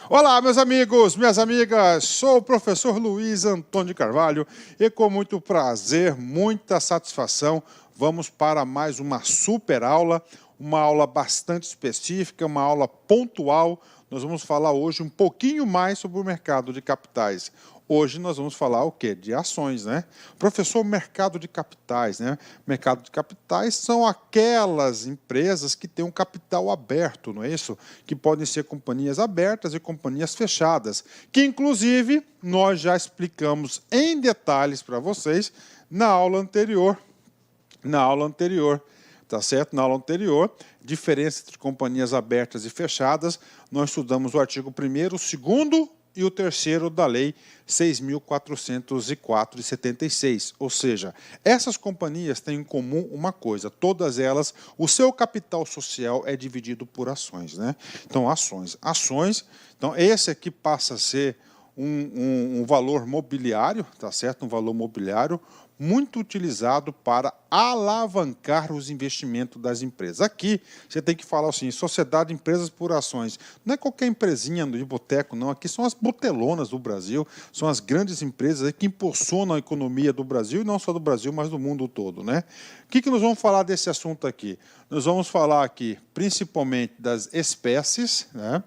Olá, meus amigos, minhas amigas, sou o professor Luiz Antônio de Carvalho e com muito prazer, muita satisfação, vamos para mais uma super aula, uma aula bastante específica, uma aula pontual. Nós vamos falar hoje um pouquinho mais sobre o mercado de capitais. Hoje nós vamos falar o quê? De ações, né? Professor, mercado de capitais, né? Mercado de capitais são aquelas empresas que têm um capital aberto, não é isso? Que podem ser companhias abertas e companhias fechadas, que inclusive nós já explicamos em detalhes para vocês na aula anterior. Tá certo? Na aula anterior, diferença entre companhias abertas e fechadas, nós estudamos o artigo 1º, o 2º e o 3º da Lei 6.404 de 76. Ou seja, essas companhias têm em comum uma coisa, todas elas, o seu capital social é dividido por ações, né? Então, ações. Então, esse aqui passa a ser um valor mobiliário, tá certo? Um valor mobiliário muito utilizado para alavancar os investimentos das empresas. Aqui, você tem que falar assim, sociedade, empresas por ações. Não é qualquer empresinha de boteco, não. Aqui são as botelonas do Brasil, são as grandes empresas que impulsionam a economia do Brasil, e não só do Brasil, mas do mundo todo, né? O que nós vamos falar desse assunto aqui? Nós vamos falar aqui, principalmente, das espécies, né?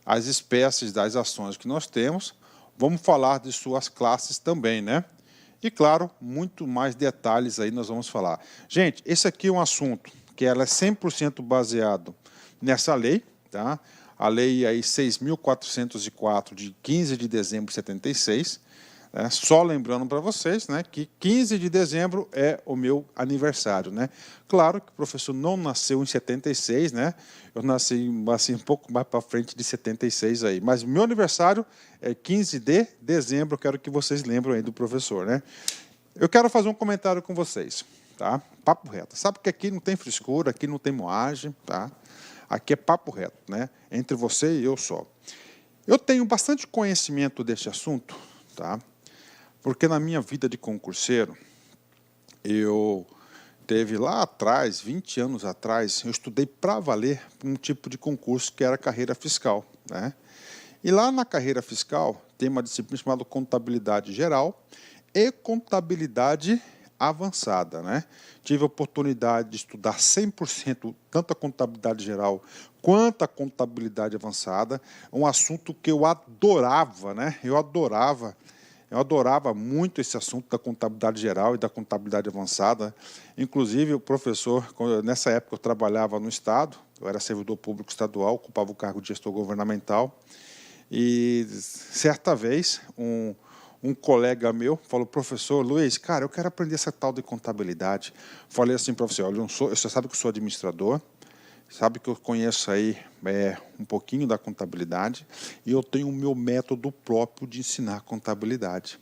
As espécies das ações que nós temos. Vamos falar de suas classes também, né? E, claro, muito mais detalhes aí nós vamos falar. Gente, esse aqui é um assunto que ela é 100% baseado nessa lei, tá? A lei aí 6.404, de 15 de dezembro de 76. Né? Só lembrando para vocês, né, que 15 de dezembro é o meu aniversário, né? Claro que o professor não nasceu em 76, né? Eu nasci assim, um pouco mais para frente de 76 aí. Mas meu aniversário é 15 de dezembro, eu quero que vocês lembrem aí do professor, né? Eu quero fazer um comentário com vocês, tá? Papo reto. Sabe que aqui não tem frescura, aqui não tem moagem, tá? Aqui é papo reto, né? Entre você e eu só. Eu tenho bastante conhecimento desse assunto, tá? Porque na minha vida de concurseiro, eu teve lá atrás, 20 anos atrás, eu estudei para valer um tipo de concurso que era carreira fiscal, né? E lá na carreira fiscal tem uma disciplina chamada contabilidade geral e contabilidade avançada, né? Tive a oportunidade de estudar 100% tanto a contabilidade geral quanto a contabilidade avançada, um assunto que eu adorava, né? Eu adorava muito esse assunto da contabilidade geral e da contabilidade avançada. Inclusive, o professor, nessa época eu trabalhava no Estado, eu era servidor público estadual, ocupava o cargo de gestor governamental, e certa vez um colega meu falou, professor Luiz, cara, eu quero aprender essa tal de contabilidade. Falei assim para você, olha, você sabe que eu sou administrador, sabe que eu conheço aí um pouquinho da contabilidade e eu tenho o meu método próprio de ensinar contabilidade.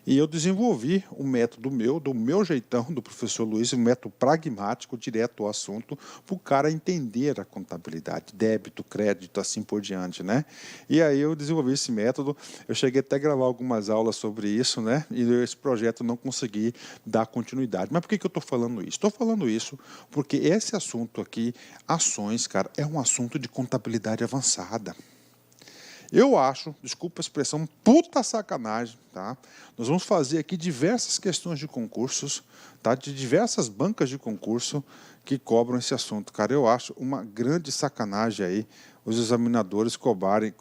E eu desenvolvi o método do meu jeitão, do professor Luiz, um método pragmático, direto ao assunto, para o cara entender a contabilidade, débito, crédito, assim por diante, né? E aí eu desenvolvi esse método, eu cheguei até a gravar algumas aulas sobre isso, né? E esse projeto não consegui dar continuidade. Mas por que eu estou falando isso? Estou falando isso porque esse assunto aqui, ações, cara, é um assunto de contabilidade avançada. Eu acho, desculpa a expressão, puta sacanagem, tá? Nós vamos fazer aqui diversas questões de concursos, tá? De diversas bancas de concurso que cobram esse assunto. Cara, eu acho uma grande sacanagem aí os examinadores cobrarem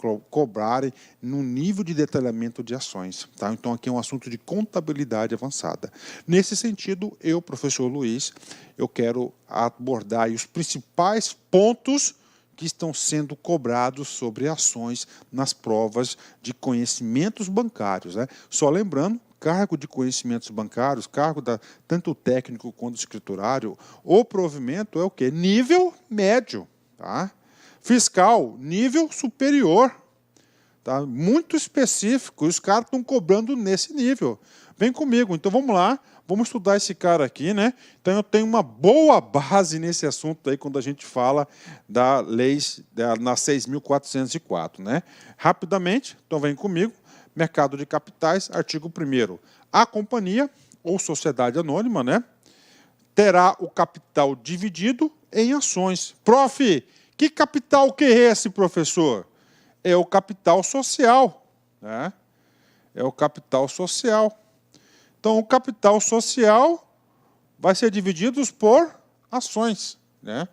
no nível de detalhamento de ações, tá? Então aqui é um assunto de contabilidade avançada. Nesse sentido, eu, professor Luiz, eu quero abordar aí os principais pontos que estão sendo cobrados sobre ações nas provas de conhecimentos bancários, né? Só lembrando, cargo de conhecimentos bancários, cargo tanto técnico quanto escriturário, o provimento é o quê? Nível médio, tá? Fiscal, nível superior, tá? Muito específico, e os caras estão cobrando nesse nível. Vem comigo, então vamos lá, vamos estudar esse cara aqui, né? Então eu tenho uma boa base nesse assunto aí quando a gente fala da lei na 6.404, né? Rapidamente, então vem comigo, mercado de capitais, artigo 1º. A companhia ou sociedade anônima, né, terá o capital dividido em ações. Prof, que capital que é esse, professor? é o capital social, né? É o capital social. Então, o capital social vai ser dividido por ações, né?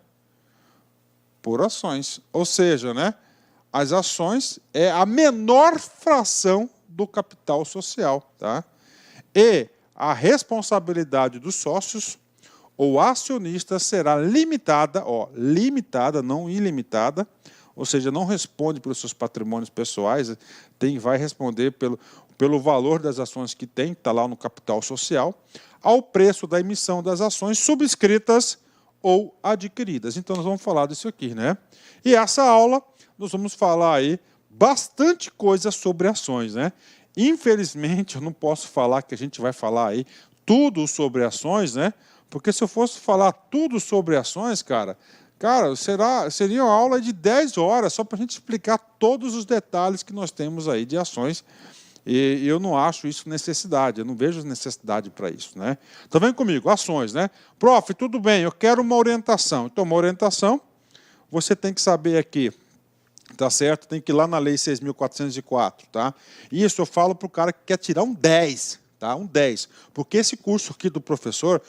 Por ações. Ou seja, né, as ações é a menor fração do capital social, tá? E a responsabilidade dos sócios ou acionistas será limitada, limitada, não ilimitada, ou seja, não responde pelos seus patrimônios pessoais, vai responder pelo valor das ações que tem, está lá no capital social, ao preço da emissão das ações subscritas ou adquiridas. Então, nós vamos falar disso aqui, né? E essa aula, nós vamos falar aí bastante coisa sobre ações, né? Infelizmente, eu não posso falar que a gente vai falar aí tudo sobre ações, né? Porque se eu fosse falar tudo sobre ações, cara, seria uma aula de 10 horas só para a gente explicar todos os detalhes que nós temos aí de ações. E eu não acho isso necessidade, eu não vejo necessidade para isso, né? Então vem comigo, ações, né? Prof, tudo bem, eu quero uma orientação. Então, uma orientação, você tem que saber aqui, tá certo? Tem que ir lá na Lei 6.404, tá? Isso eu falo para o cara que quer tirar um 10, tá? Um 10. Porque esse curso aqui do professor,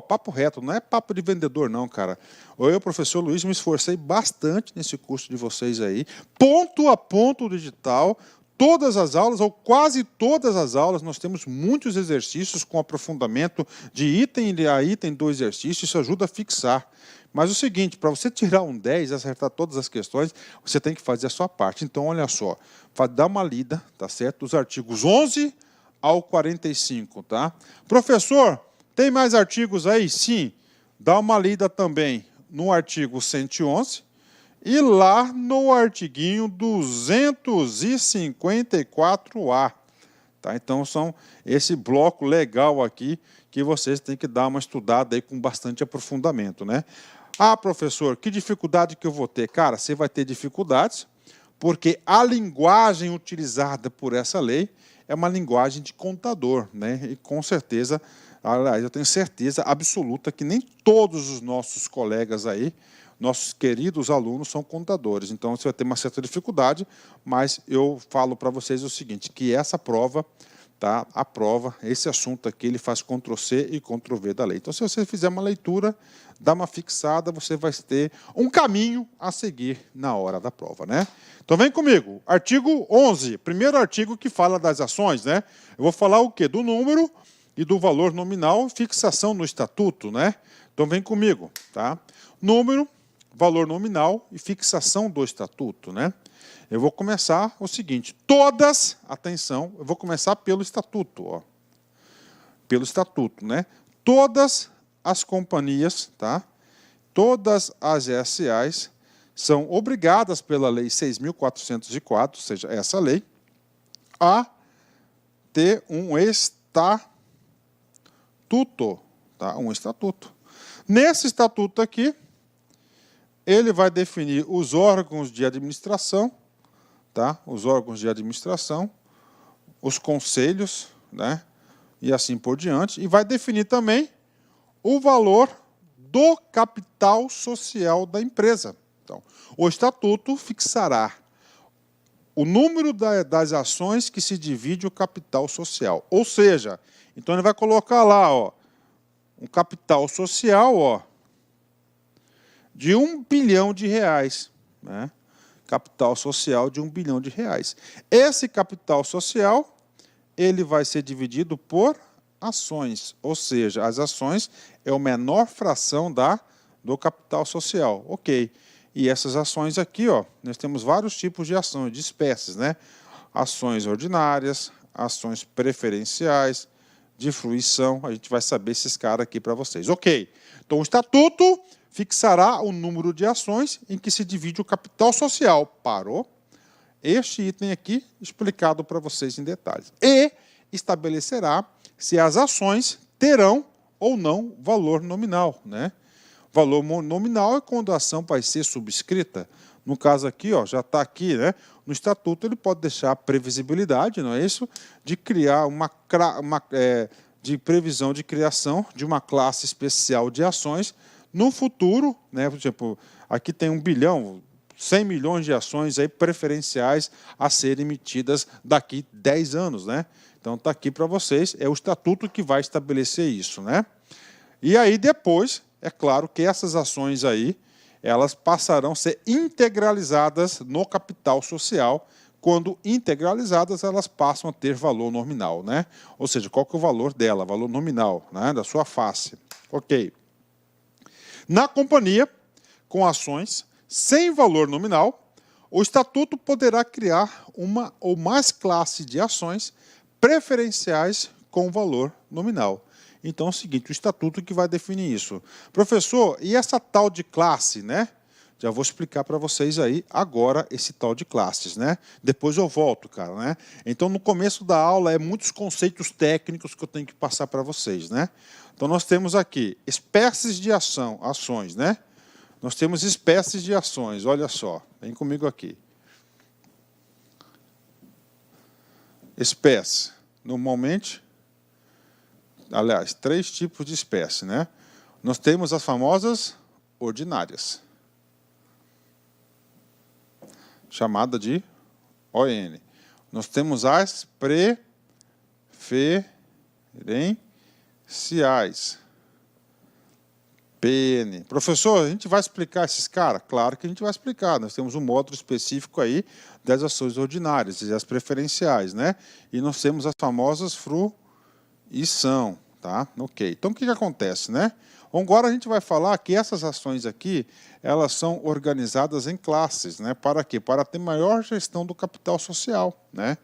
papo reto, não é papo de vendedor não, cara. Eu, professor Luiz, me esforcei bastante nesse curso de vocês aí, ponto a ponto digital. Todas as aulas, ou quase todas as aulas, nós temos muitos exercícios com aprofundamento de item a item do exercício, isso ajuda a fixar. Mas o seguinte, para você tirar um 10 e acertar todas as questões, você tem que fazer a sua parte. Então, olha só, dá uma lida, tá certo? Dos artigos 11 ao 45, tá? Professor, tem mais artigos aí? Sim, dá uma lida também no artigo 111, e lá no artiguinho 254A. Tá? Então, são esse bloco legal aqui que vocês têm que dar uma estudada aí com bastante aprofundamento, né? Ah, professor, que dificuldade que eu vou ter? Cara, você vai ter dificuldades, porque a linguagem utilizada por essa lei é uma linguagem de contador, né? E com certeza, aliás, eu tenho certeza absoluta que nem todos os nossos colegas aí, nossos queridos alunos, são contadores. Então, você vai ter uma certa dificuldade, mas eu falo para vocês o seguinte, que essa prova, tá, a prova, esse assunto aqui, ele faz Ctrl+C e Ctrl+V da lei. Então, se você fizer uma leitura, dá uma fixada, você vai ter um caminho a seguir na hora da prova, né? Então, vem comigo. Artigo 11, primeiro artigo que fala das ações, né? Eu vou falar o quê? Do número e do valor nominal, fixação no estatuto, né? Então, vem comigo, tá? Número, valor nominal e fixação do estatuto, né? Eu vou começar o seguinte, atenção, eu vou começar pelo estatuto, ó. Pelo estatuto, né? Todas as companhias, tá? Todas as SAs são obrigadas pela Lei 6.404, ou seja, essa lei, a ter um estatuto, tá? Um estatuto. Nesse estatuto aqui, ele vai definir os órgãos de administração, tá? Os órgãos de administração, os conselhos, né? E assim por diante. E vai definir também o valor do capital social da empresa. Então, o estatuto fixará o número das ações que se divide o capital social. Ou seja, então ele vai colocar lá, ó, um capital social, ó, de R$1 bilhão, né? Capital social de R$1 bilhão. Esse capital social, ele vai ser dividido por ações, ou seja, as ações é a menor fração do capital social. Ok. E essas ações aqui, ó, nós temos vários tipos de ações, de espécies, né? Ações ordinárias, ações preferenciais, de fruição, a gente vai saber esses caras aqui para vocês. Ok. Então, o estatuto fixará o número de ações em que se divide o capital social. Parou? Este item aqui, explicado para vocês em detalhes. E estabelecerá se as ações terão ou não valor nominal, né? Valor nominal é quando a ação vai ser subscrita. No caso aqui, ó, já está aqui, né? No estatuto ele pode deixar previsibilidade, não é isso? De criar de previsão de criação de uma classe especial de ações no futuro, né? Por exemplo, aqui tem R$1 bilhão, 100 milhões de ações aí preferenciais a serem emitidas daqui 10 anos, né? Então está aqui para vocês, é o estatuto que vai estabelecer isso, né? E aí depois, é claro que essas ações aí, elas passarão a ser integralizadas no capital social. Quando integralizadas, elas passam a ter valor nominal, né? Ou seja, qual que é o valor dela, valor nominal, né? Da sua face. Ok. Na companhia, com ações sem valor nominal, o estatuto poderá criar uma ou mais classes de ações preferenciais com valor nominal. Então é o seguinte, o estatuto que vai definir isso. Professor, e essa tal de classe, né? Já vou explicar para vocês aí agora esse tal de classes, né? Depois eu volto, cara, né? Então no começo da aula é muitos conceitos técnicos que eu tenho que passar para vocês, né? Então nós temos aqui espécies de ações, né? Nós temos espécies de ações, olha só, vem comigo aqui. Espécie, normalmente, aliás, 3 tipos de espécie, né? Nós temos as famosas ordinárias, chamada de ON. Nós temos as preferenciais, PN. Professor, a gente vai explicar esses caras? Claro que a gente vai explicar. Nós temos um módulo específico aí das ações ordinárias e as preferenciais, né? E nós temos as famosas fruição, tá? Ok. Então, o que acontece, né? Agora a gente vai falar que essas ações aqui, elas são organizadas em classes, né? Para quê? Para ter maior gestão do capital social, né?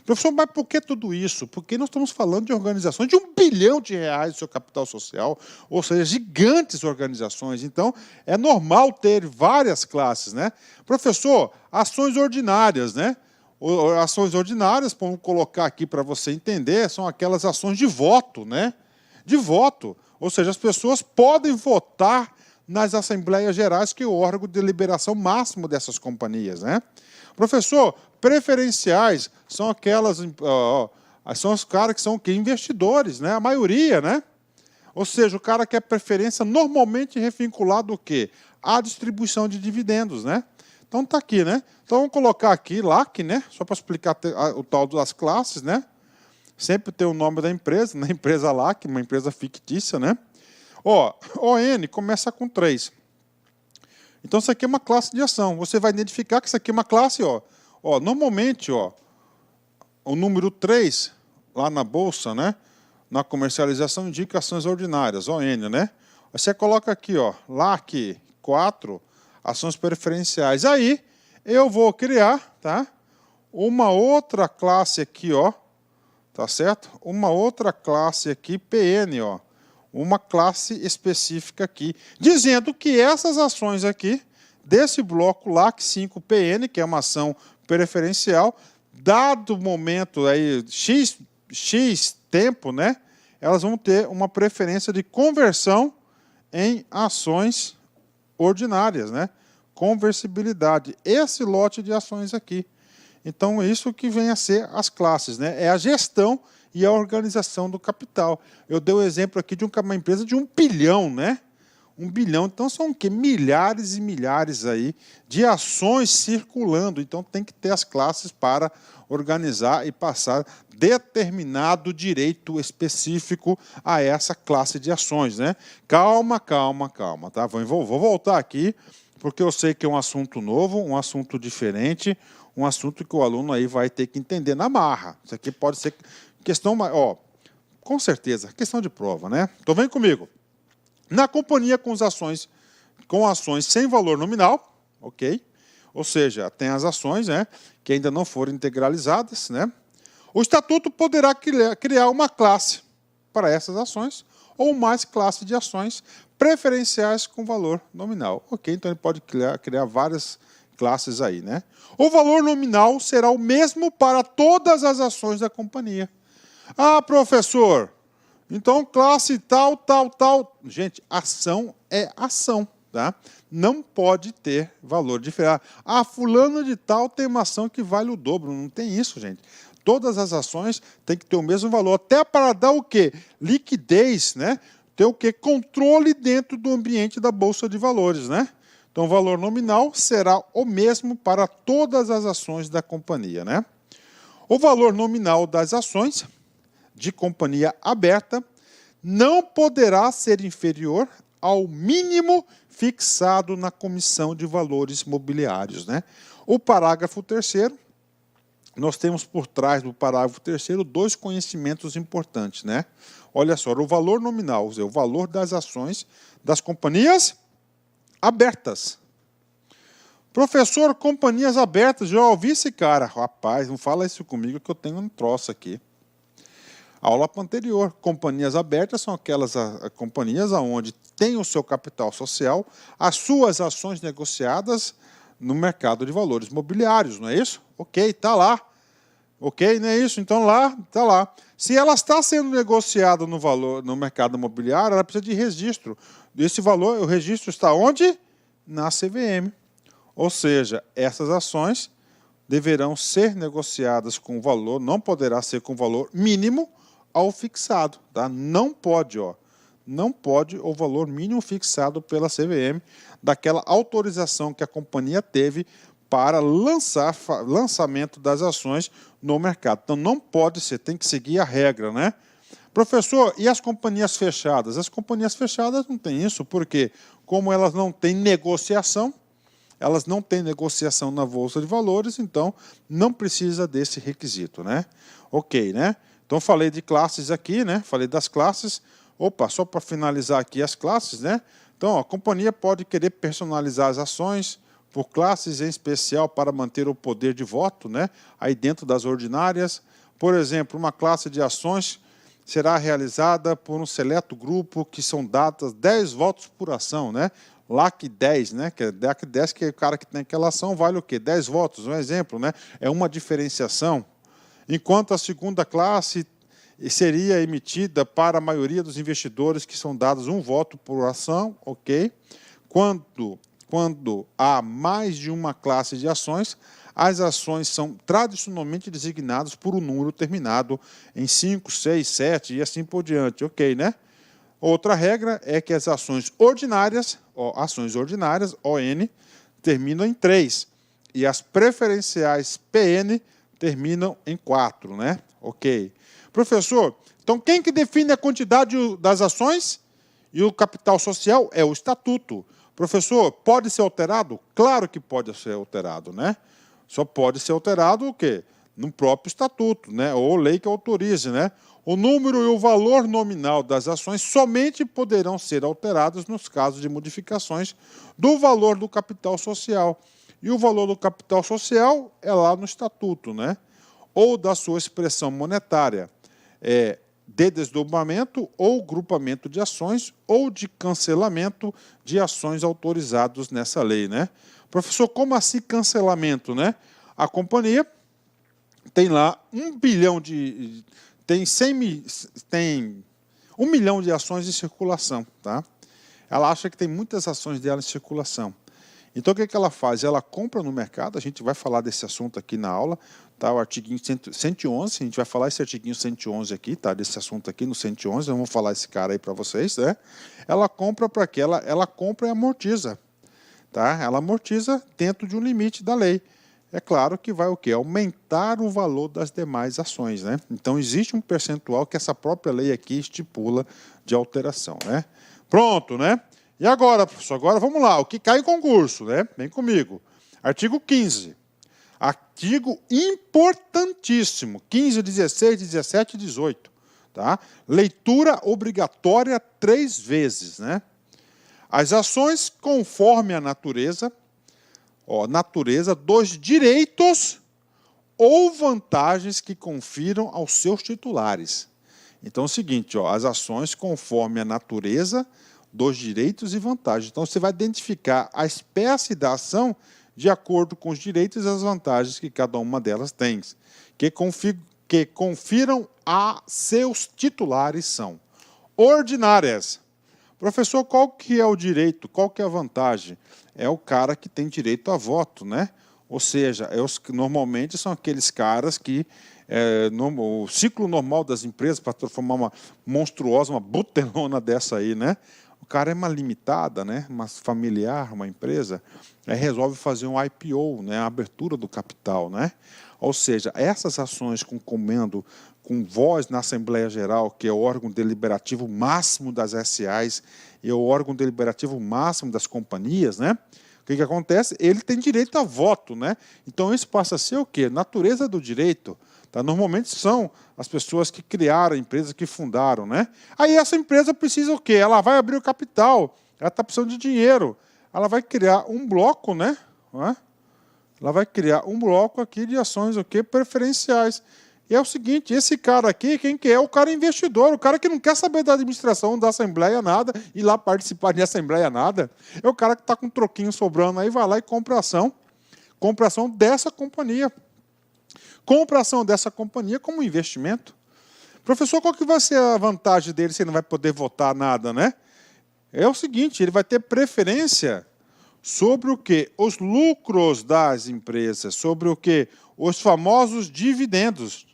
Professor, mas por que tudo isso? Porque nós estamos falando de organizações de R$1 bilhão do seu capital social, ou seja, gigantes organizações. Então, é normal ter várias classes, né? Professor, ações ordinárias, né? Ações ordinárias, vamos colocar aqui para você entender, são aquelas ações de voto, né? De voto. Ou seja, as pessoas podem votar nas Assembleias Gerais, que é o órgão de deliberação máximo dessas companhias, né? Professor, preferenciais são aquelas, são os caras que são investidores, né? A maioria, né? Ou seja, o cara quer preferência normalmente revinculado ao quê? À distribuição de dividendos, né? Então está aqui, né? Então vamos colocar aqui LAC, né? Só para explicar o tal das classes, né? Sempre tem o nome da empresa, na empresa LAC, uma empresa fictícia, né? Ó, ON começa com 3. Então isso aqui é uma classe de ação. Você vai identificar que isso aqui é uma classe, ó. Ó, normalmente, ó, o número 3 lá na bolsa, né? Na comercialização indica ações ordinárias, ON, né? Você coloca aqui, ó, LAC 4, ações preferenciais. Aí eu vou criar, tá? Uma outra classe aqui, ó. Tá certo? Uma outra classe aqui, PN, ó. Uma classe específica aqui, dizendo que essas ações aqui, desse bloco LAC 5PN, que é uma ação preferencial, dado o momento aí, X tempo, né? Elas vão ter uma preferência de conversão em ações ordinárias, né? Conversibilidade. Esse lote de ações aqui. Então, isso que vem a ser as classes, né? É a gestão e a organização do capital. Eu dei o exemplo aqui de uma empresa de 1 bilhão, né? 1 bilhão, então são o quê? Milhares e milhares aí de ações circulando. Então, tem que ter as classes para organizar e passar determinado direito específico a essa classe de ações, né? Calma, calma, calma, tá? Vou voltar aqui, porque eu sei que é um assunto novo, um assunto diferente, um assunto que o aluno aí vai ter que entender na marra. Isso aqui pode ser questão, ó, com certeza, questão de prova, né? Então vem comigo. Na companhia com ações sem valor nominal, ok? Ou seja, tem as ações, né, que ainda não foram integralizadas, né? O estatuto poderá criar uma classe para essas ações ou mais classe de ações preferenciais com valor nominal, ok? Então ele pode criar várias classes aí, né? O valor nominal será o mesmo para todas as ações da companhia. Ah, professor, então classe tal, tal, tal. Gente, ação é ação, tá? Não pode ter valor diferente. Ah, fulano de tal tem uma ação que vale o dobro. Não tem isso, gente. Todas as ações têm que ter o mesmo valor, até para dar o quê? Liquidez, né? Ter o quê? Controle dentro do ambiente da Bolsa de Valores, né? Então, o valor nominal será o mesmo para todas as ações da companhia, né? O valor nominal das ações de companhia aberta não poderá ser inferior ao mínimo fixado na Comissão de Valores Mobiliários, né? O parágrafo 3º, nós temos por trás do parágrafo 3º 2 conhecimentos importantes, né? Olha só, o valor nominal, o valor das ações das companhias abertas. Professor, companhias abertas, já ouvi esse cara. Rapaz, não fala isso comigo que eu tenho um troço aqui. Aula anterior, companhias abertas são aquelas companhias onde tem o seu capital social, as suas ações negociadas no mercado de valores mobiliários, não é isso? Ok, está lá. Ok, não é isso? Então lá, está lá. Se ela está sendo negociada no mercado imobiliário, ela precisa de registro. Esse valor, o registro está onde? Na CVM. Ou seja, essas ações deverão ser negociadas com valor, não poderá ser com valor mínimo ao fixado, tá? Não pode, ó. Não pode o valor mínimo fixado pela CVM daquela autorização que a companhia teve para lançamento das ações no mercado. Então, não pode ser, tem que seguir a regra, né? Professor, e as companhias fechadas? As companhias fechadas não têm isso, porque como elas não têm negociação, na Bolsa de Valores, então não precisa desse requisito, né? Ok, né? Então, falei de classes aqui, né? Falei das classes. Opa, só para finalizar aqui as classes, né? Então, ó, a companhia pode querer personalizar as ações por classes em especial para manter o poder de voto, né? Aí dentro das ordinárias. Por exemplo, uma classe de ações será realizada por um seleto grupo que são dadas 10 votos por ação, né? LAC 10, né? Que é LAC 10, que é o cara que tem aquela ação, vale o quê? 10 votos, um exemplo, né? É uma diferenciação. Enquanto a segunda classe seria emitida para a maioria dos investidores, que são dados 1 voto por ação, ok? Quando há mais de uma classe de ações, as ações são tradicionalmente designadas por um número terminado em 5, 6, 7 e assim por diante, ok, né? Outra regra é que as ações ordinárias, ON, terminam em 3 e as preferenciais PN terminam em 4, né? Ok. Professor, então quem que define a quantidade das ações e o capital social? É o estatuto. Professor, pode ser alterado? Claro que pode ser alterado, né? Só pode ser alterado o quê? No próprio estatuto, né? Ou lei que autorize, né? O número e o valor nominal das ações somente poderão ser alterados nos casos de modificações do valor do capital social. E o valor do capital social é lá no estatuto, né? Ou da sua expressão monetária, de desdobramento ou grupamento de ações ou de cancelamento de ações autorizados nessa lei, né? Professor, como assim cancelamento, né? A companhia tem lá 1 bilhão tem 1 milhão de ações em circulação, tá? Ela acha que tem muitas ações dela em circulação. Então, o que ela faz? Ela compra no mercado, a gente vai falar desse assunto aqui na aula, tá? O artiguinho 111, a gente vai falar esse artiguinho 111 aqui, tá? Desse assunto aqui no 111, eu vou falar esse cara aí para vocês, né? Ela compra para quê? Ela compra e amortiza, tá? Ela amortiza dentro de um limite da lei. É claro que vai o quê? Aumentar o valor das demais ações, né? Então, existe um percentual que essa própria lei aqui estipula de alteração, né? Pronto, né? E agora, professor, agora vamos lá, o que cai em concurso, né? Vem comigo. Artigo 15. Artigo importantíssimo, 15, 16, 17 e 18. Tá? Leitura obrigatória 3 vezes, né? As ações conforme a natureza, dos direitos ou vantagens que confiram aos seus titulares. Então é o seguinte, as ações conforme a natureza dos direitos e vantagens. Então você vai identificar a espécie da ação de acordo com os direitos e as vantagens que cada uma delas tem, que confiram a seus titulares são ordinárias. Professor, qual que é o direito? Qual que é a vantagem? É o cara que tem direito a voto, né? Ou seja, normalmente são aqueles caras que o ciclo normal das empresas para transformar uma monstruosa, uma butelona dessa aí, né? O cara é uma limitada, né? Uma familiar, uma empresa, resolve fazer um IPO, né? A abertura do capital, né? Ou seja, essas ações com comando, com voz na Assembleia Geral, que é o órgão deliberativo máximo das SAs e o órgão deliberativo máximo das companhias, né? O que acontece? Ele tem direito a voto, né? Então isso passa a ser o quê? Natureza do direito. Tá? Normalmente são as pessoas que criaram a empresa, que fundaram, né? Aí essa empresa precisa o quê? Ela vai abrir o capital, ela está precisando de dinheiro. Ela vai criar um bloco, né? Ela vai criar um bloco aqui de ações o quê? Preferenciais. E é o seguinte, esse cara aqui, quem que é? O cara investidor, o cara que não quer saber da administração da Assembleia nada, ir lá participar de Assembleia nada. É o cara que está com um troquinho sobrando aí, vai lá e compra ação dessa companhia. Compra ação dessa companhia como investimento. Professor, qual que vai ser a vantagem dele se ele não vai poder votar nada, né? É o seguinte, ele vai ter preferência sobre o quê? Os lucros das empresas, sobre o quê? Os famosos dividendos.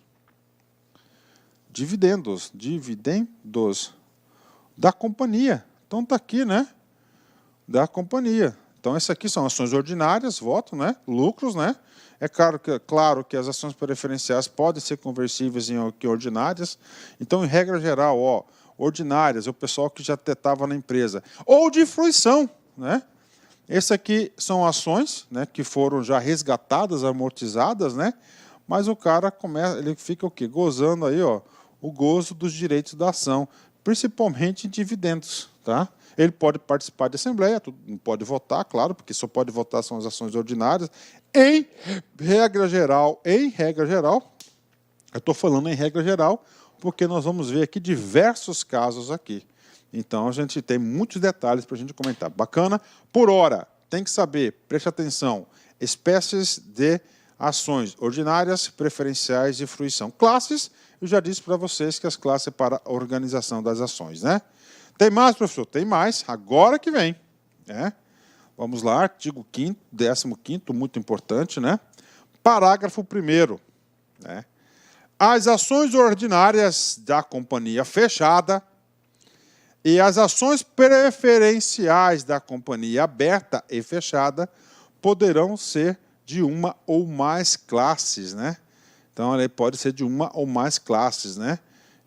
Dividendos da companhia. Então está aqui, né? Da companhia. Então, essas aqui são ações ordinárias, voto, né? Lucros, né? É claro que as ações preferenciais podem ser conversíveis em ordinárias. Então, em regra geral, ordinárias, o pessoal que já estava na empresa. Ou de fruição, né? Esse aqui são ações, né, que foram já resgatadas, amortizadas, né? Mas o cara ele fica o quê? Gozando aí, o gozo dos direitos da ação, principalmente em dividendos, tá? Ele pode participar de assembleia, não pode votar, claro, porque só pode votar são as ações ordinárias. Em regra geral, eu estou falando em regra geral, porque nós vamos ver aqui diversos casos aqui. Então, a gente tem muitos detalhes para a gente comentar. Bacana? Por hora, tem que saber, preste atenção, espécies de ações ordinárias, preferenciais e fruição. Classes, eu já disse para vocês que as classes é para a organização das ações, né? Tem mais, professor? Tem mais. Agora que vem. Né? Vamos lá, artigo 15º, muito importante, né? Parágrafo 1º. Né? As ações ordinárias da companhia fechada e as ações preferenciais da companhia aberta e fechada poderão ser de uma ou mais classes, né? Então, ele pode ser de uma ou mais classes, né?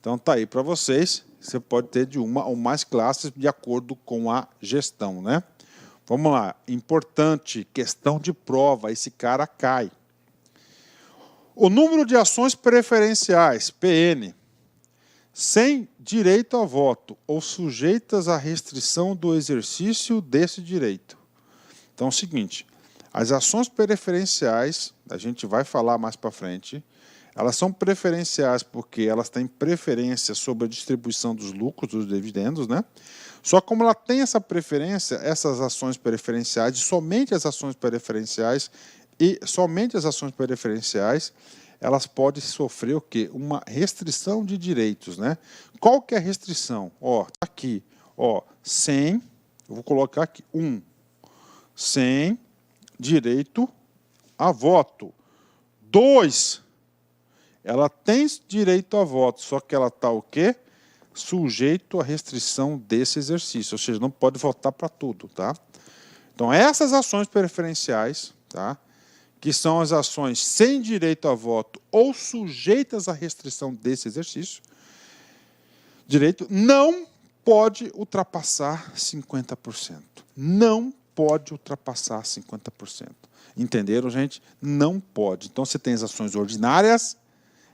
Então, tá aí para vocês. Você pode ter de uma ou mais classes de acordo com a gestão, né? Vamos lá. Importante, questão de prova. Esse cara cai. O número de ações preferenciais, PN, sem direito a voto ou sujeitas à restrição do exercício desse direito. Então é o seguinte, as ações preferenciais, a gente vai falar mais para frente, elas são preferenciais porque elas têm preferência sobre a distribuição dos lucros, dos dividendos, né? Só como ela tem essa preferência, essas ações preferenciais, somente as ações preferenciais, elas podem sofrer o quê? Uma restrição de direitos, né? Qual que é a restrição? Tá aqui, sem, eu vou colocar aqui, sem direito a voto. 2, ela tem direito a voto, só que ela está o quê? Sujeito à restrição desse exercício, ou seja, não pode votar para tudo, tá? Então, essas ações preferenciais, tá? Que são as ações sem direito a voto ou sujeitas à restrição desse exercício, direito não pode ultrapassar 50%. Não pode ultrapassar 50%. Entenderam, gente? Não pode. Então, você tem as ações ordinárias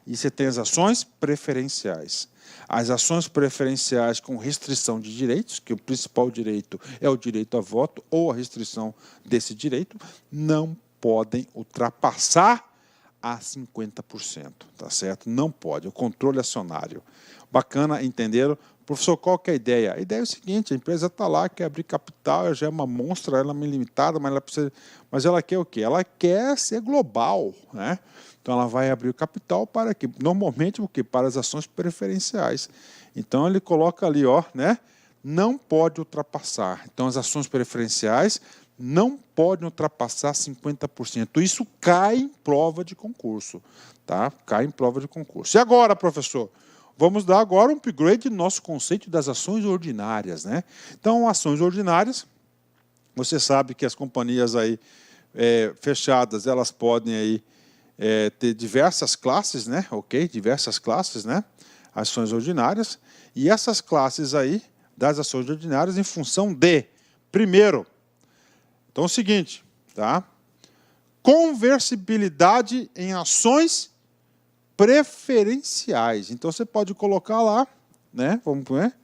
e você tem as ações preferenciais. As ações preferenciais com restrição de direitos, que o principal direito é o direito a voto ou a restrição desse direito, não podem ultrapassar a 50%, tá certo? Não pode, o controle acionário. Bacana, entenderam? Professor, qual que é a ideia? A ideia é o seguinte, a empresa está lá, quer abrir capital, ela já é uma monstra, ela é uma limitada, mas ela quer o quê? Ela quer ser global, né? Então, ela vai abrir o capital para quê? Normalmente, o quê? Para as ações preferenciais. Então, ele coloca ali, né? Não pode ultrapassar. Então, as ações preferenciais não podem ultrapassar 50%. Isso cai em prova de concurso, tá? Cai em prova de concurso. E agora, professor? vamos dar agora um upgrade no nosso conceito das ações ordinárias, né? Então, ações ordinárias, você sabe que as companhias aí fechadas, elas podem aí ter diversas classes, né? Ok? Diversas classes, né? Ações ordinárias. E essas classes aí das ações ordinárias em função de, primeiro, então é o seguinte, tá? Conversibilidade em ações preferenciais. Então você pode colocar lá, né? Vamos ver,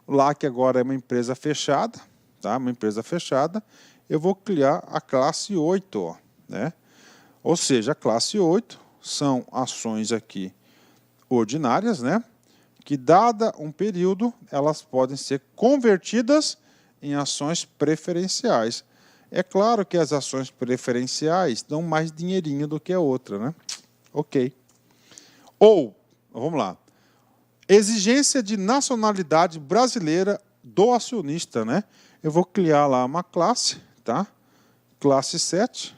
lá que agora é uma empresa fechada, tá? Uma empresa fechada. Eu vou criar a classe 8, ó, né? Ou seja, a classe 8 são ações aqui ordinárias, né? Que, dada um período, elas podem ser convertidas em ações preferenciais. É claro que as ações preferenciais dão mais dinheirinho do que a outra, né? Ok. Ou, vamos lá, exigência de nacionalidade brasileira do acionista, né? Eu vou criar lá uma classe, tá? Classe 7.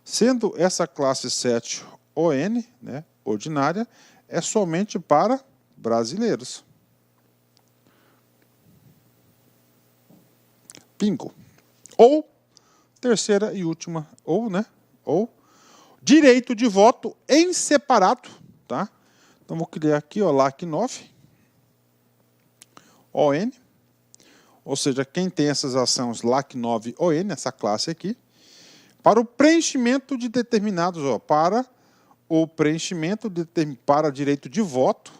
Sendo essa classe 7 ON, né, ordinária, é somente para brasileiros. Bingo. Ou, terceira e última, ou direito de voto em separado, tá? Então, vou criar aqui, ó, LAC 9, ON, ou seja, quem tem essas ações LAC 9 ON, essa classe aqui, para o preenchimento de determinados, ó, para o preenchimento para direito de voto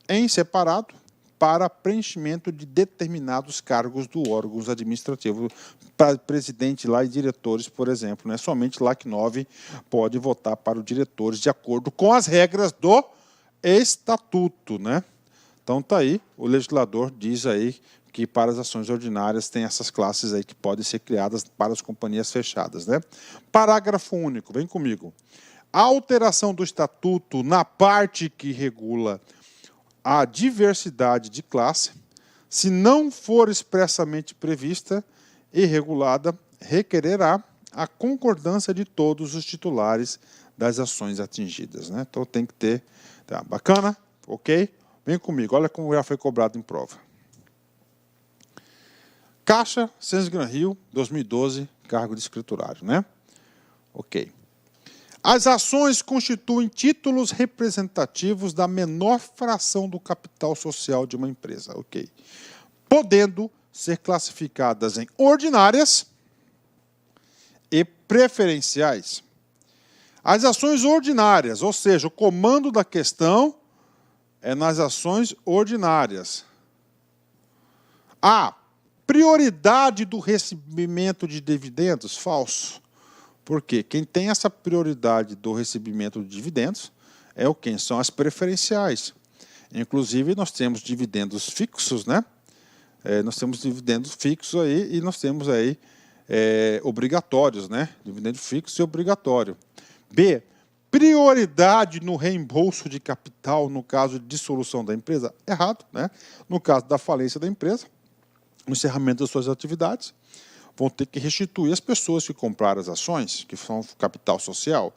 em separado, para preenchimento de determinados cargos do órgãos administrativos, para presidente lá e diretores, por exemplo, né? Somente LAC 9 pode votar para os diretores de acordo com as regras do estatuto, né? Então tá aí, o legislador diz aí que para as ações ordinárias tem essas classes aí que podem ser criadas para as companhias fechadas, né? Parágrafo único, vem comigo. A alteração do estatuto na parte que regula a diversidade de classe, se não for expressamente prevista e regulada, requererá a concordância de todos os titulares das ações atingidas, né? Então tem que ter, tá, bacana, ok? Vem comigo, olha como já foi cobrado em prova. Caixa, Sens Gran Rio, 2012, cargo de escriturário, né? Ok. As ações constituem títulos representativos da menor fração do capital social de uma empresa, ok? Podendo ser classificadas em ordinárias e preferenciais. As ações ordinárias, ou seja, o comando da questão é nas ações ordinárias. A prioridade do recebimento de dividendos, falso. Por quê? Quem tem essa prioridade do recebimento de dividendos é o quem? São as preferenciais. Inclusive, nós temos dividendos fixos, né? Nós temos dividendos fixos aí e nós temos aí obrigatórios, né? Dividendo fixo e obrigatório. B, prioridade no reembolso de capital no caso de dissolução da empresa. Errado, né? No caso da falência da empresa, no encerramento das suas atividades, vão ter que restituir as pessoas que compraram as ações, que são capital social.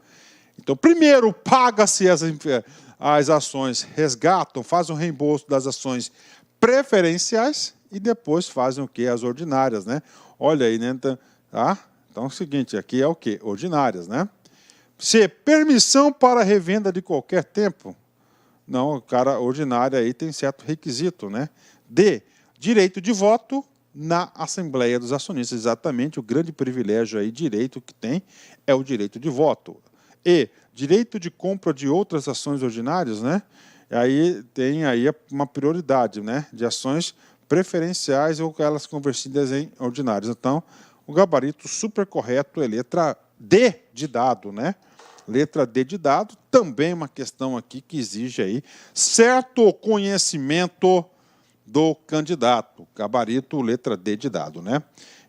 Então, primeiro, paga-se as ações, resgatam, fazem o reembolso das ações preferenciais e depois fazem o quê? As ordinárias, né? Olha aí, né? Então é o seguinte, aqui é o quê? Ordinárias, né? C, permissão para revenda de qualquer tempo. Não, o cara ordinário aí tem certo requisito, né? D, direito de voto na Assembleia dos Acionistas, exatamente o grande privilégio aí, direito que tem, é o direito de voto. E, direito de compra de outras ações ordinárias, né? Aí tem aí uma prioridade, né? De ações preferenciais ou elas convertidas em ordinárias. Então, o gabarito super correto é letra D de dado, né? Letra D de dado, também uma questão aqui que exige aí certo conhecimento do candidato, gabarito, letra D de dado, né?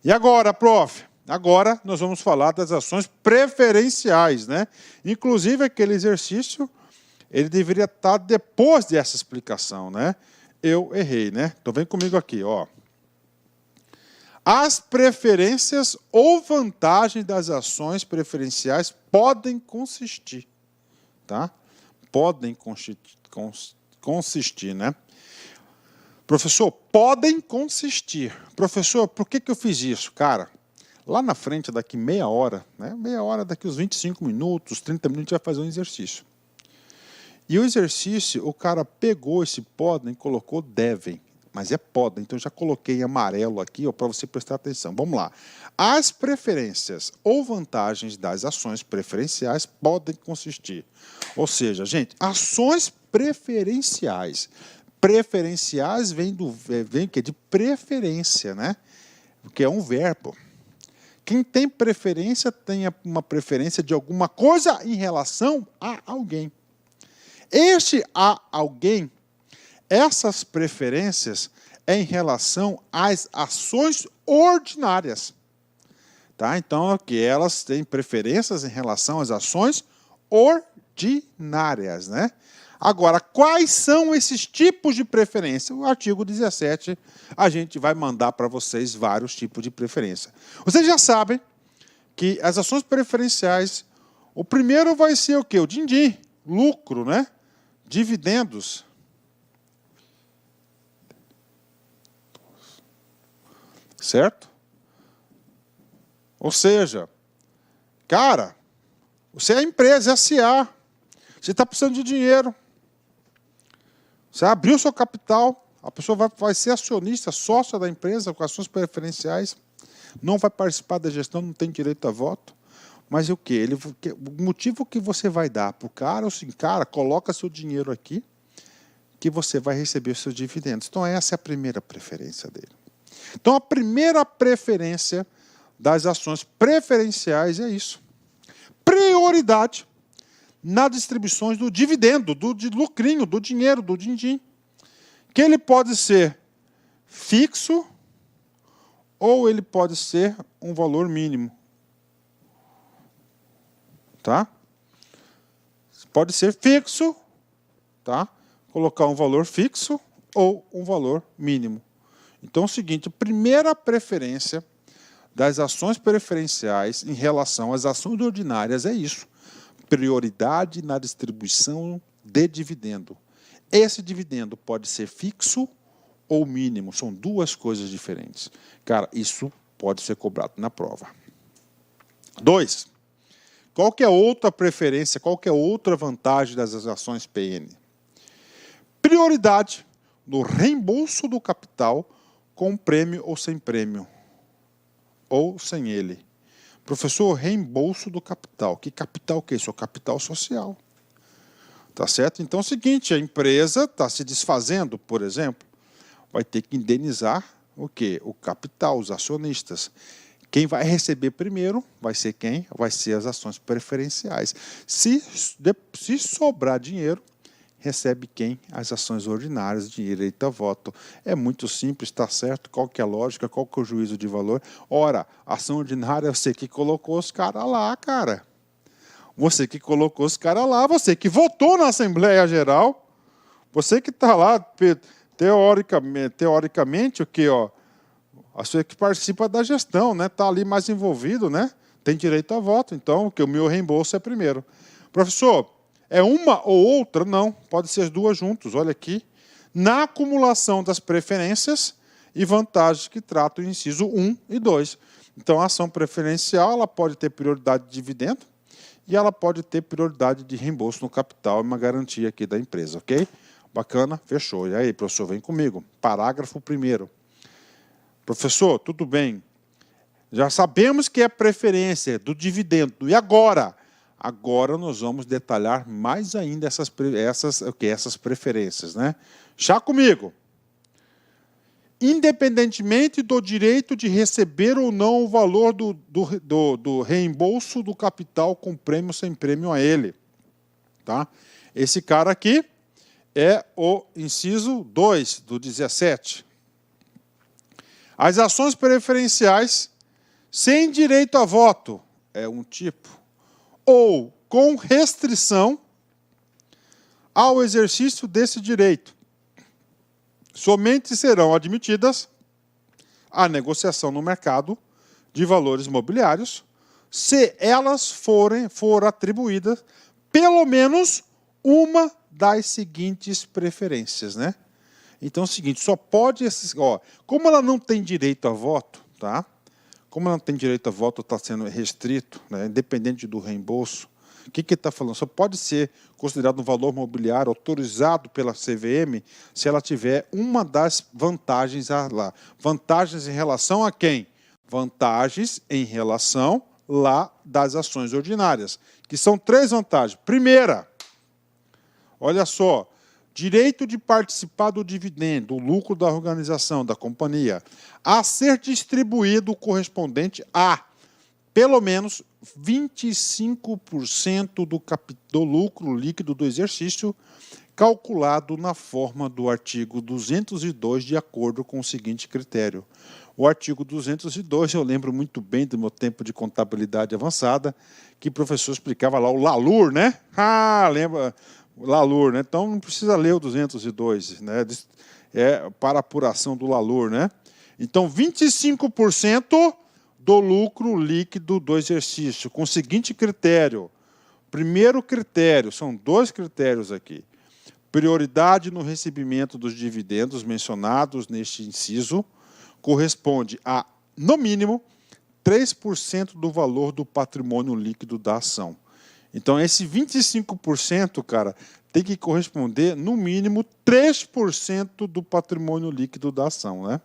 E agora, prof? Agora nós vamos falar das ações preferenciais, né? Inclusive aquele exercício, ele deveria estar depois dessa explicação, né? Eu errei, né? Então vem comigo aqui, ó. As preferências ou vantagens das ações preferenciais podem consistir, tá? Podem consistir, né? Professor, podem consistir. Professor, por que eu fiz isso? Cara, lá na frente, daqui meia hora, né? Meia hora, daqui uns 25 minutos, 30 minutos, a gente vai fazer um exercício. E o exercício, o cara pegou esse podem e colocou devem. Mas é podem, então eu já coloquei em amarelo aqui para você prestar atenção. Vamos lá. As preferências ou vantagens das ações preferenciais podem consistir. Ou seja, gente, ações preferenciais. Preferenciais vem de preferência, né? Que é um verbo. Quem tem preferência tem uma preferência de alguma coisa em relação a alguém. A alguém, essas preferências é em relação às ações ordinárias. Tá? Então, aqui elas têm preferências em relação às ações ordinárias, né? Agora, quais são esses tipos de preferência? O artigo 17, a gente vai mandar para vocês vários tipos de preferência. Vocês já sabem que as ações preferenciais, o primeiro vai ser o quê? O din-din, lucro, né? Dividendos. Certo? Ou seja, cara, você é a empresa, é SA, você está precisando de dinheiro. Você abriu seu capital, a pessoa vai ser acionista, sócia da empresa, com ações preferenciais, não vai participar da gestão, não tem direito a voto. Mas o quê? O motivo que você vai dar para o cara é assim, cara, coloca seu dinheiro aqui, que você vai receber os seus dividendos. Então, essa é a primeira preferência dele. Então, a primeira preferência das ações preferenciais é isso. Prioridade nas distribuições do dividendo, do lucrinho, do dinheiro, do din-din, que ele pode ser fixo ou ele pode ser um valor mínimo. Tá? Pode ser fixo, tá? Colocar um valor fixo ou um valor mínimo. Então é o seguinte, a primeira preferência das ações preferenciais em relação às ações ordinárias é isso. Prioridade na distribuição de dividendo. Esse dividendo pode ser fixo ou mínimo, são duas coisas diferentes. Cara, isso pode ser cobrado na prova. 2. Qual que é outra preferência, qual que é outra vantagem das ações PN? Prioridade no reembolso do capital com prêmio ou sem prêmio, ou sem ele. Professor, reembolso do capital. Que capital que é isso? É o capital social. Tá certo? Então é o seguinte, a empresa está se desfazendo, por exemplo, vai ter que indenizar o quê? O capital, os acionistas. Quem vai receber primeiro vai ser quem? Vai ser as ações preferenciais. Se sobrar dinheiro, recebe quem? As ações ordinárias, direito a voto. É muito simples, está certo? Qual que é a lógica? Qual que é o juízo de valor? Ora, ação ordinária é você que colocou os caras lá, cara. Você que colocou os caras lá, você que votou na Assembleia Geral, você que está lá, teoricamente, o quê? Ó, você que participa da gestão, né? Está ali mais envolvido, né? Tem direito a voto, então que o meu reembolso é primeiro. Professor, é uma ou outra? Não, pode ser as duas juntas, olha aqui. Na acumulação das preferências e vantagens que tratam o inciso 1 e 2. Então, a ação preferencial ela pode ter prioridade de dividendo e ela pode ter prioridade de reembolso no capital, é uma garantia aqui da empresa, ok? Bacana, fechou. E aí, professor, vem comigo. Parágrafo 1º. Professor, tudo bem. Já sabemos que é preferência do dividendo. E agora? Agora nós vamos detalhar mais ainda essas preferências, né? Já comigo. Independentemente do direito de receber ou não o valor do reembolso do capital com prêmio ou sem prêmio a ele. Tá? Esse cara aqui é o inciso 2 do 17. As ações preferenciais sem direito a voto é um tipo, ou com restrição ao exercício desse direito. Somente serão admitidas a negociação no mercado de valores imobiliários se elas for atribuídas pelo menos uma das seguintes preferências, né? Então é o seguinte, só pode esses, ó, como ela não tem direito a voto, tá? Como ela não tem direito a voto, está sendo restrito, né, independente do reembolso. O que está falando? Só pode ser considerado um valor mobiliário autorizado pela CVM se ela tiver uma das vantagens lá. Vantagens em relação a quem? Vantagens em relação lá das ações ordinárias, que são 3 vantagens. Primeira, olha só, direito de participar do dividendo, do lucro da organização, da companhia, a ser distribuído correspondente a pelo menos 25% do lucro líquido do exercício, calculado na forma do artigo 202, de acordo com o seguinte critério. O artigo 202, eu lembro muito bem do meu tempo de contabilidade avançada, que o professor explicava lá o LALUR, né? Ah, lembra? O LALUR, né? Então não precisa ler o 202, né? É para apuração do LALUR, né? Então 25% do lucro líquido do exercício, com o seguinte critério. Primeiro critério, são 2 critérios aqui. Prioridade no recebimento dos dividendos mencionados neste inciso corresponde a, no mínimo, 3% do valor do patrimônio líquido da ação. Então, esse 25%, cara, tem que corresponder, no mínimo, 3% do patrimônio líquido da ação, né?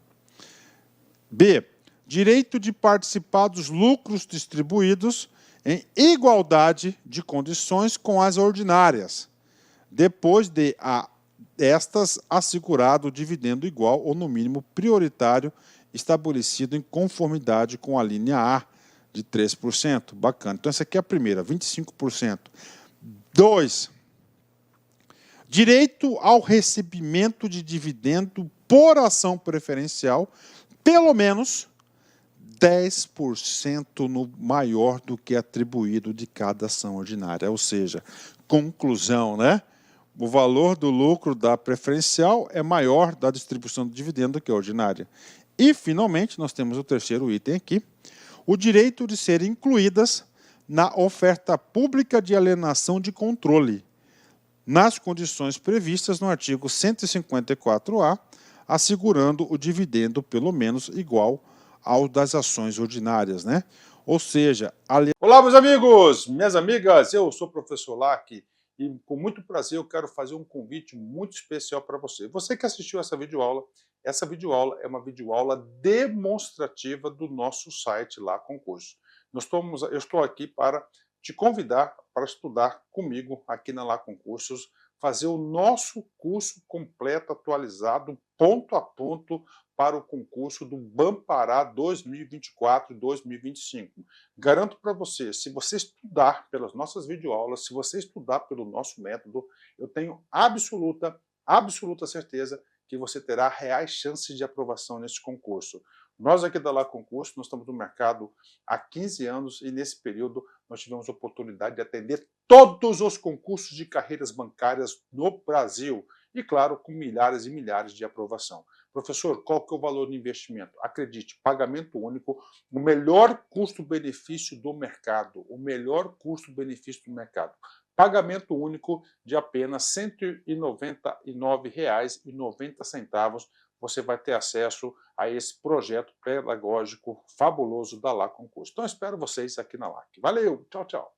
B. Direito de participar dos lucros distribuídos em igualdade de condições com as ordinárias, depois de estas assegurado o dividendo igual ou, no mínimo, prioritário, estabelecido em conformidade com a linha A, de 3%. Bacana. Então, essa aqui é a primeira, 25%. 2. Direito ao recebimento de dividendo por ação preferencial, pelo menos 10% no maior do que atribuído de cada ação ordinária. Ou seja, conclusão, né? O valor do lucro da preferencial é maior da distribuição do dividendo do que a ordinária. E, finalmente, nós temos o terceiro item aqui, o direito de serem incluídas na oferta pública de alienação de controle, nas condições previstas no artigo 154A, assegurando o dividendo pelo menos igual ao das ações ordinárias, né? Ou seja, Olá, meus amigos, minhas amigas, eu sou o professor Lac e com muito prazer eu quero fazer um convite muito especial para você. Você que assistiu essa videoaula é uma videoaula demonstrativa do nosso site Lá Concurso. Eu estou aqui para te convidar para estudar comigo aqui na Lá Concursos, fazer o nosso curso completo, atualizado, ponto a ponto, para o concurso do Bampará 2024 e 2025. Garanto para você, se você estudar pelas nossas videoaulas, se você estudar pelo nosso método, eu tenho absoluta certeza que você terá reais chances de aprovação nesse concurso. Nós aqui da Lá Concurso, nós estamos no mercado há 15 anos e nesse período nós tivemos a oportunidade de atender todos os concursos de carreiras bancárias no Brasil e, claro, com milhares e milhares de aprovação. Professor, qual que é o valor do investimento? Acredite, pagamento único, o melhor custo-benefício do mercado, o melhor custo-benefício do mercado. Pagamento único de apenas R$ 199,90. Você vai ter acesso a esse projeto pedagógico fabuloso da Lá Concurso. Então, eu espero vocês aqui na LAC. Valeu, tchau, tchau.